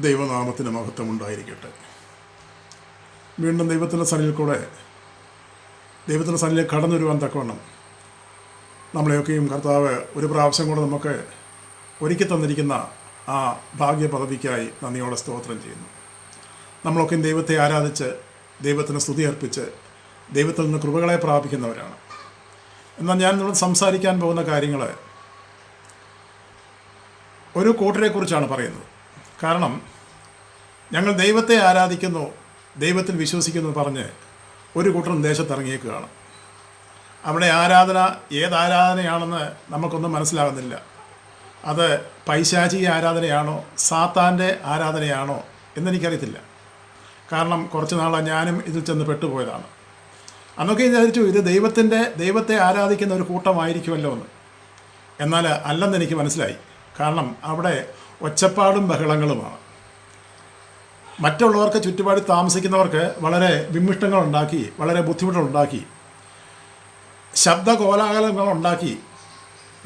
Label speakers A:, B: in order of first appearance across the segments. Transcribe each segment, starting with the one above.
A: ദൈവനാമത്തിന് മഹത്വമുണ്ടായിരിക്കട്ടെ. വീണ്ടും ദൈവത്തിൻ്റെ സന്നിധിയിൽ കൂടെ ദൈവത്തിൻ്റെ സന്നിധിയിൽ കടന്നു വരുവാൻ തക്കവണ്ണം നമ്മളെയൊക്കെയും കർത്താവ് ഒരു പ്രാവശ്യം കൂടെ നമുക്ക് ഒരുക്കി തന്നിരിക്കുന്ന ആ ഭാഗ്യ പദവിക്കായി നന്ദിയോടെ സ്തോത്രം ചെയ്യുന്നു. നമ്മളൊക്കെയും ദൈവത്തെ ആരാധിച്ച് ദൈവത്തിന് സ്തുതി അർപ്പിച്ച് ദൈവത്തിൽ നിന്ന് കൃപകളെ പ്രാപിക്കുന്നവരാണ്. എന്നാൽ ഞാൻ ഇവിടെ സംസാരിക്കാൻ പോകുന്ന കാര്യങ്ങൾ ഒരു കൂട്ടരെക്കുറിച്ചാണ് പറയുന്നത്. കാരണം ഞങ്ങൾ ദൈവത്തെ ആരാധിക്കുന്നു, ദൈവത്തിൽ വിശ്വസിക്കുന്നു പറഞ്ഞ് ഒരു കൂട്ടരും ദേശത്തിറങ്ങിയേക്കുകയാണ്. അവിടെ ആരാധന ഏതാരാധനയാണെന്ന് നമുക്കൊന്നും മനസ്സിലാകുന്നില്ല. അത് പൈശാചിക ആരാധനയാണോ സാത്താൻ്റെ ആരാധനയാണോ എന്നെനിക്കറിയത്തില്ല. കാരണം കുറച്ച് നാളെ ഞാനും ഇതിൽ ചെന്ന് പെട്ടുപോയതാണ്. അന്നൊക്കെ വിചാരിച്ചു ഇത് ദൈവത്തെ ആരാധിക്കുന്ന ഒരു കൂട്ടമായിരിക്കുമല്ലോ എന്ന്. എന്നാൽ അല്ലെന്ന് എനിക്ക് മനസ്സിലായി. കാരണം അവിടെ ഒച്ചപ്പാടും ബഹളങ്ങളുമാണ്. മറ്റുള്ളവർക്ക് ചുറ്റുപാടിൽ താമസിക്കുന്നവർക്ക് വളരെ വിമിഷ്ടങ്ങളുണ്ടാക്കി, വളരെ ബുദ്ധിമുട്ടുകളുണ്ടാക്കി, ശബ്ദ കോലാഹലങ്ങളുണ്ടാക്കി,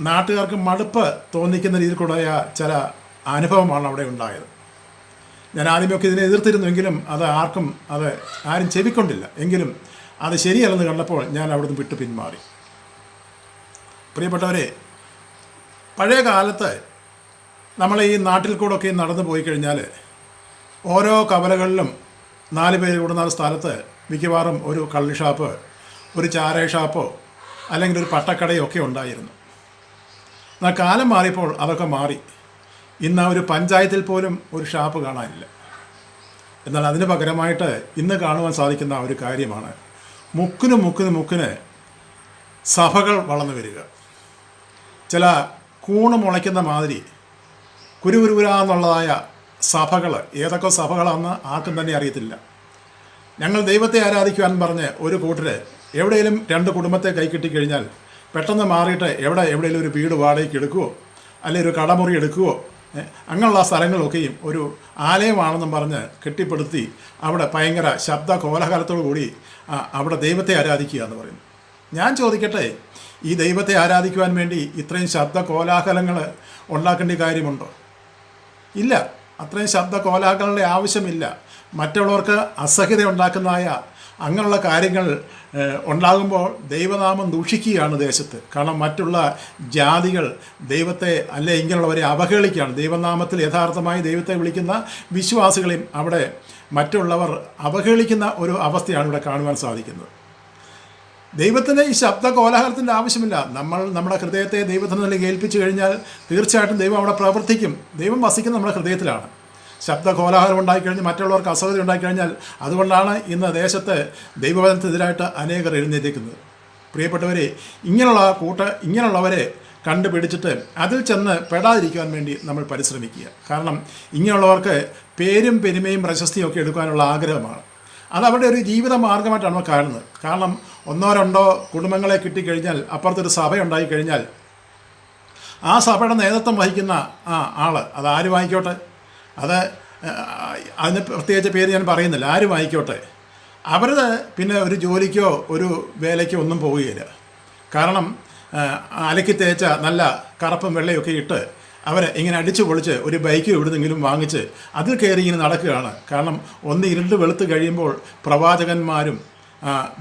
A: നാട്ടുകാർക്ക് മടുപ്പ് തോന്നിക്കുന്ന രീതിയിൽക്കൂടെയ ചില അനുഭവമാണ് അവിടെ ഉണ്ടായത്. ഞാൻ ആദ്യമൊക്കെ ഇതിനെ എതിർത്തിരുന്നുവെങ്കിലും ആരും ചെവിക്കൊണ്ടില്ല. എങ്കിലും അത് ശരിയല്ലെന്ന് കണ്ടപ്പോൾ ഞാൻ അവിടുന്ന് വിട്ടു പിന്മാറി. പ്രിയപ്പെട്ടവരെ, പഴയ കാലത്ത് നമ്മൾ ഈ നാട്ടിൽ കൂടെയൊക്കെ നടന്നു പോയി കഴിഞ്ഞാൽ ഓരോ കവലകളിലും 4 പേര് കൂടുന്ന സ്ഥലത്ത് മിക്കവാറും ഒരു കള്ളി ഷാപ്പ്, ഒരു ചാര ഷാപ്പോ അല്ലെങ്കിൽ ഒരു പട്ടക്കടയോ ഒക്കെ ഉണ്ടായിരുന്നു. എന്നാൽ കാലം മാറിയപ്പോൾ അതൊക്കെ മാറി. ഇന്ന് ഒരു പഞ്ചായത്തിൽ പോലും ഒരു ഷാപ്പ് കാണാനില്ല. എന്നാൽ അതിന് പകരമായിട്ട് ഇന്ന് കാണുവാൻ സാധിക്കുന്ന ഒരു കാര്യമാണ് മുക്കിന് സഭകൾ വളർന്നു വരിക. ചില കൂണ് മുളയ്ക്കുന്ന മാതിരി കുരുകുരുകുരാന്നുള്ളതായ സഭകൾ. ഏതൊക്കെ സഭകളാണെന്ന് ആർക്കും തന്നെ അറിയത്തില്ല. ഞങ്ങൾ ദൈവത്തെ ആരാധിക്കുവാൻ പറഞ്ഞ് ഒരു കൂട്ടര് എവിടെയെങ്കിലും 2 കുടുംബത്തെ കൈ കിട്ടിക്കഴിഞ്ഞാൽ പെട്ടെന്ന് മാറിയിട്ട് എവിടെയെങ്കിലും ഒരു വീട് വാടകയ്ക്ക് എടുക്കുവോ അല്ലെങ്കിൽ ഒരു കടമുറി എടുക്കുവോ, അങ്ങനെയുള്ള സ്ഥലങ്ങളൊക്കെയും ഒരു ആലയമാണെന്നും പറഞ്ഞ് കെട്ടിപ്പടുത്തി അവിടെ ഭയങ്കര ശബ്ദ കോലാഹലത്തോടു കൂടി അവിടെ ദൈവത്തെ ആരാധിക്കുക എന്ന് പറയുന്നു. ഞാൻ ചോദിക്കട്ടെ, ഈ ദൈവത്തെ ആരാധിക്കുവാൻ വേണ്ടി ഇത്രയും ശബ്ദ കോലാഹലങ്ങൾ ഉണ്ടാക്കേണ്ട കാര്യമുണ്ടോ? ഇല്ല, അത്രയും ശബ്ദ കോലാഹലങ്ങളുടെ ആവശ്യമില്ല. മറ്റുള്ളവർക്ക് അസഹ്യത ഉണ്ടാക്കുന്നതായ അങ്ങനെയുള്ള കാര്യങ്ങൾ ഉണ്ടാകുമ്പോൾ ദൈവനാമം ദൂഷിക്കുകയാണ് ദേശത്ത്. കാരണം മറ്റുള്ള ജാതികൾ ദൈവത്തെ അല്ലെ ഇങ്ങനെയുള്ളവരെ അവഹേളിക്കുകയാണ്. ദൈവനാമത്തിൽ യഥാർത്ഥമായി ദൈവത്തെ വിളിക്കുന്ന വിശ്വാസികളെയും അവിടെ മറ്റുള്ളവർ അവഹേളിക്കുന്ന ഒരു അവസ്ഥയാണ് ഇവിടെ കാണുവാൻ സാധിക്കുന്നത്. ദൈവത്തിന് ഈ ശബ്ദ കോലാഹലത്തിൻ്റെ ആവശ്യമില്ല. നമ്മുടെ ഹൃദയത്തെ ദൈവത്തിന് ഏൽപ്പിച്ചു കഴിഞ്ഞാൽ തീർച്ചയായിട്ടും ദൈവം അവിടെ പ്രവർത്തിക്കും. ദൈവം വസിക്കുന്നത് നമ്മുടെ ഹൃദയത്തിലാണ്. ശബ്ദ കോലാഹലം ഉണ്ടായിക്കഴിഞ്ഞാൽ മറ്റുള്ളവർക്ക് അസൗകര്യം ഉണ്ടായിക്കഴിഞ്ഞാൽ അതുകൊണ്ടാണ് ഇന്ന് ദേശത്ത് ദൈവവചനത്തിനെതിരായിട്ട് അനേകർ എഴുന്നേൽക്കുന്നത്. പ്രിയപ്പെട്ടവരെ, ഇങ്ങനെയുള്ളവരെ കണ്ടുപിടിച്ചിട്ട് അതിൽ ചെന്ന് പെടാതിരിക്കുവാൻ വേണ്ടി നമ്മൾ പരിശ്രമിക്കുക. കാരണം ഇങ്ങനെയുള്ളവർക്ക് പേരും പെരുമയും പ്രശസ്തിയും ഒക്കെ എടുക്കാനുള്ള ആഗ്രഹമാണ്. അതവരുടെ ഒരു ജീവിത മാർഗമായിട്ടാണ് നമ്മൾ കാണുന്നത്. കാരണം 1-2 കുടുംബങ്ങളെ കിട്ടിക്കഴിഞ്ഞാൽ അപ്പുറത്തൊരു സഭ ഉണ്ടായിക്കഴിഞ്ഞാൽ ആ സഭയുടെ നേതൃത്വം വഹിക്കുന്ന അത് ആരും ആയിക്കോട്ടെ, അതിന് പ്രത്യേകിച്ച് പേര് ഞാൻ പറയുന്നില്ല, ആരും ആയിക്കോട്ടെ, അവർ പിന്നെ ഒരു ജോലിക്കോ ഒരു വേലയ്ക്കോ ഒന്നും പോവുകയില്ല. കാരണം അലക്കി തേച്ച നല്ല കറുപ്പും വെള്ളയൊക്കെ ഇട്ട് അവർ ഇങ്ങനെ അടിച്ചു പൊളിച്ച് ഒരു ബൈക്ക് എവിടുന്നെങ്കിലും വാങ്ങിച്ച് അതിൽ കയറി ഇങ്ങനെ നടക്കുകയാണ്. കാരണം ഒന്ന് ഇരുണ്ട് വെളുത്ത് കഴിയുമ്പോൾ പ്രവാചകന്മാരും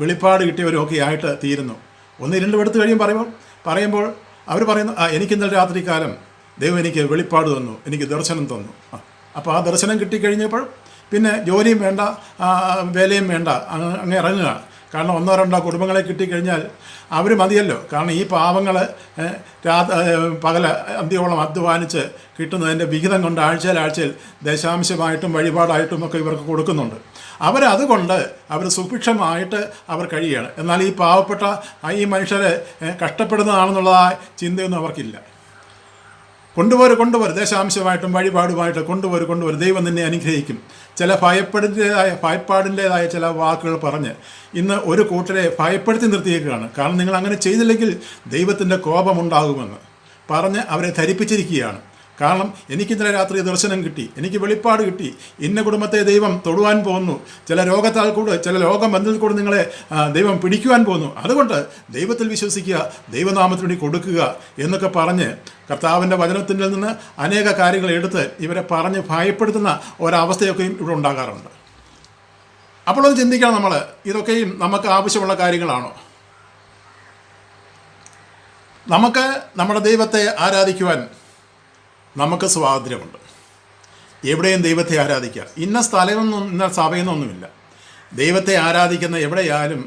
A: വെളിപ്പാട് കിട്ടിയവരൊക്കെ ആയിട്ട് തീരുന്നു. ഒന്ന് ഇരുണ്ട് വെളുത്ത് പറയുമ്പോൾ അവർ പറയുന്നു, എനിക്കിന്നലെ രാത്രി കാലം ദൈവം എനിക്ക് വെളിപ്പാട് തന്നു, എനിക്ക് ദർശനം തന്നു. അപ്പോൾ ആ ദർശനം കിട്ടിക്കഴിഞ്ഞപ്പോൾ പിന്നെ ജോലിയും വേണ്ട, വേലയും വേണ്ട, അങ്ങ് ഇറങ്ങുക. കാരണം 1-2 കുടുംബങ്ങളെ കിട്ടിക്കഴിഞ്ഞാൽ അവർ മതിയല്ലോ. കാരണം ഈ പാവങ്ങൾ പകൽ അന്ത്യോളം അധ്വാനിച്ച് കിട്ടുന്നതിൻ്റെ വിഹിതം കൊണ്ട് ആഴ്ചയിൽ ദശാംശമായിട്ടും വഴിപാടായിട്ടും ഒക്കെ ഇവർക്ക് കൊടുക്കുന്നുണ്ട്. അവരതുകൊണ്ട് അവർ സുഭിക്ഷമായിട്ട് അവർ കഴിയുകയാണ്. എന്നാൽ ഈ പാവപ്പെട്ട ഈ മനുഷ്യരെ കഷ്ടപ്പെടുന്നതാണെന്നുള്ളതായ ചിന്തയൊന്നും അവർക്കില്ല. കൊണ്ടുവരും ദേശാംശമായിട്ടും വഴിപാടുമായിട്ട് കൊണ്ടുവരും, ദൈവം നിന്നെ അനുഗ്രഹിക്കും. ചില ഭയപ്പാടിൻ്റെതായ ചില വാക്കുകൾ പറഞ്ഞ് ഇന്ന് ഒരു കൂട്ടരെ ഭയപ്പെടുത്തി നിർത്തിയേക്കുകയാണ്. കാരണം നിങ്ങൾ അങ്ങനെ ചെയ്തില്ലെങ്കിൽ ദൈവത്തിൻ്റെ കോപമുണ്ടാകുമെന്ന് പറഞ്ഞ് അവരെ ധരിപ്പിച്ചിരിക്കുകയാണ്. കാരണം എനിക്കിന്നലെ രാത്രി ദർശനം കിട്ടി, എനിക്ക് വെളിപ്പാട് കിട്ടി, ഇന്ന കുടുംബത്തെ ദൈവം തൊടുവാൻ പോകുന്നു, ചില രോഗത്താൽ കൂടെ, ചില രോഗബന്ധത്തിൽ കൂടെ നിങ്ങളെ ദൈവം പിടിക്കുവാൻ പോകുന്നു, അതുകൊണ്ട് ദൈവത്തിൽ വിശ്വസിക്കുക, ദൈവനാമത്തിന് വേണ്ടി കൊടുക്കുക എന്നൊക്കെ പറഞ്ഞ് കർത്താവിൻ്റെ വചനത്തിൽ നിന്ന് അനേക കാര്യങ്ങൾ എടുത്ത് ഇവരെ പറഞ്ഞ് ഭയപ്പെടുത്തുന്ന ഒരവസ്ഥയൊക്കെയും ഇവിടെ ഉണ്ടാകാറുണ്ട്. അപ്പോൾ അത് ചിന്തിക്കണം, നമ്മൾ ഇതൊക്കെയും നമുക്ക് ആവശ്യമുള്ള കാര്യങ്ങളാണോ? നമുക്ക് നമ്മുടെ ദൈവത്തെ ആരാധിക്കുവാൻ നമുക്ക് സ്വാതന്ത്ര്യമുണ്ട്. എവിടെയും ദൈവത്തെ ആരാധിക്കുക. ഇന്ന സ്ഥലമൊന്നും ഇന്ന സഭയെന്നൊന്നുമില്ല. ദൈവത്തെ ആരാധിക്കുന്ന എവിടെയായാലും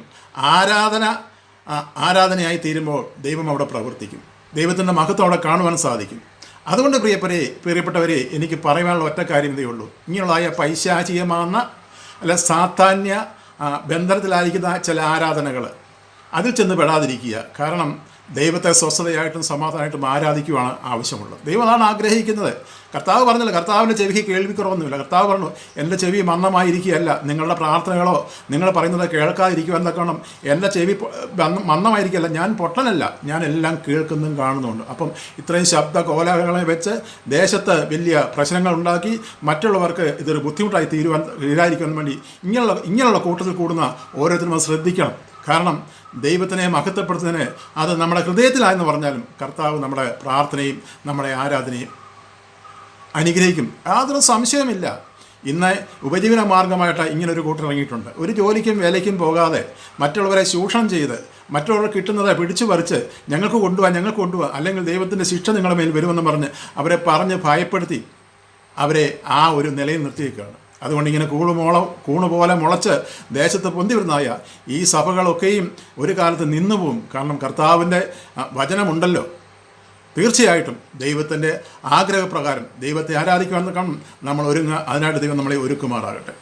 A: ആരാധനയായി തീരുമ്പോൾ ദൈവം അവിടെ പ്രവർത്തിക്കും. ദൈവത്തിൻ്റെ മഹത്വം അവിടെ കാണുവാൻ സാധിക്കും. അതുകൊണ്ട് പ്രിയപ്പെട്ടവരെ എനിക്ക് പറയുവാനുള്ള ഒറ്റ കാര്യം ഇതേ ഉള്ളൂ. ഇങ്ങനെയുള്ള പൈശാചികമാകുന്ന അല്ല സാധാന്യ ബന്ധനത്തിലായിരിക്കുന്ന ചില ആരാധനകൾ അതിൽ ചെന്ന് പെടാതിരിക്കുക. കാരണം ദൈവത്തെ സ്വസ്ഥതയായിട്ടും സമാധാനമായിട്ടും ആരാധിക്കുവാണ് ആവശ്യമുള്ളത്. ദൈവം അതാണ് ആഗ്രഹിക്കുന്നത്. കർത്താവ് പറഞ്ഞില്ല, കർത്താവിൻ്റെ ചെവിക്ക് കേൾവിക്കുറവൊന്നുമില്ല. കർത്താവ് പറഞ്ഞു, എൻ്റെ ചെവി മന്ദമായിരിക്കുകയല്ല, നിങ്ങളുടെ പ്രാർത്ഥനകളോ നിങ്ങൾ പറയുന്നത് കേൾക്കാതിരിക്കുക എന്നൊക്കെ വേണം. എൻ്റെ ചെവി മന്ദമായിരിക്കുകയല്ല, ഞാൻ പൊട്ടനല്ല, ഞാൻ എല്ലാം കേൾക്കുന്നും കാണുന്നുണ്ട്. അപ്പം ഇത്രയും ശബ്ദ കോലാഹലങ്ങളെ വെച്ച് ദേശത്ത് വലിയ പ്രശ്നങ്ങൾ ഉണ്ടാക്കി മറ്റുള്ളവർക്ക് ഇതൊരു ബുദ്ധിമുട്ടായി തീരാതിരിക്കാൻ വേണ്ടി ഇങ്ങനെയുള്ള കൂട്ടത്തിൽ കൂടുന്ന ഓരോരുത്തരും ശ്രദ്ധിക്കണം. കാരണം ദൈവത്തിനെ മഹത്വപ്പെടുത്തുന്നതിന് അത് നമ്മുടെ ഹൃദയത്തിലായെന്ന് പറഞ്ഞാലും കർത്താവ് നമ്മുടെ പ്രാർത്ഥനയും നമ്മുടെ ആരാധനയും അനുഗ്രഹിക്കും, യാതൊരു സംശയമില്ല. ഇന്ന് ഉപജീവന മാർഗമായിട്ട് ഇങ്ങനൊരു കൂട്ടർ ഇറങ്ങിയിട്ടുണ്ട്. ഒരു ജോലിക്കും വേലയ്ക്കും പോകാതെ മറ്റുള്ളവരെ ചൂഷണം ചെയ്ത് മറ്റുള്ളവർ കിട്ടുന്നത് പിടിച്ചു പറിച്ച് ഞങ്ങൾക്ക് കൊണ്ടുപോകാം, അല്ലെങ്കിൽ ദൈവത്തിൻ്റെ ശിക്ഷ നിങ്ങളുടെ മേൽ വരുമെന്ന് പറഞ്ഞ് അവരെ പറഞ്ഞ് ഭയപ്പെടുത്തി അവരെ ആ ഒരു നിലയിൽ നിർത്തിയേക്കുകയാണ്. അതുകൊണ്ട് ഇങ്ങനെ കൂണ് പോലെ മുളച്ച് ദേശത്ത് പൊന്തി വരുന്നതായ ഈ സഭകളൊക്കെയും ഒരു കാലത്ത് നിന്നുപോകും. കാരണം കർത്താവിൻ്റെ വചനമുണ്ടല്ലോ. തീർച്ചയായിട്ടും ദൈവത്തിൻ്റെ ആഗ്രഹപ്രകാരം ദൈവത്തെ ആരാധിക്കുവാൻ കാണും നമ്മൾ അതിനായിട്ട് ദൈവം നമ്മളെ ഒരുക്കുമാറാകട്ടെ.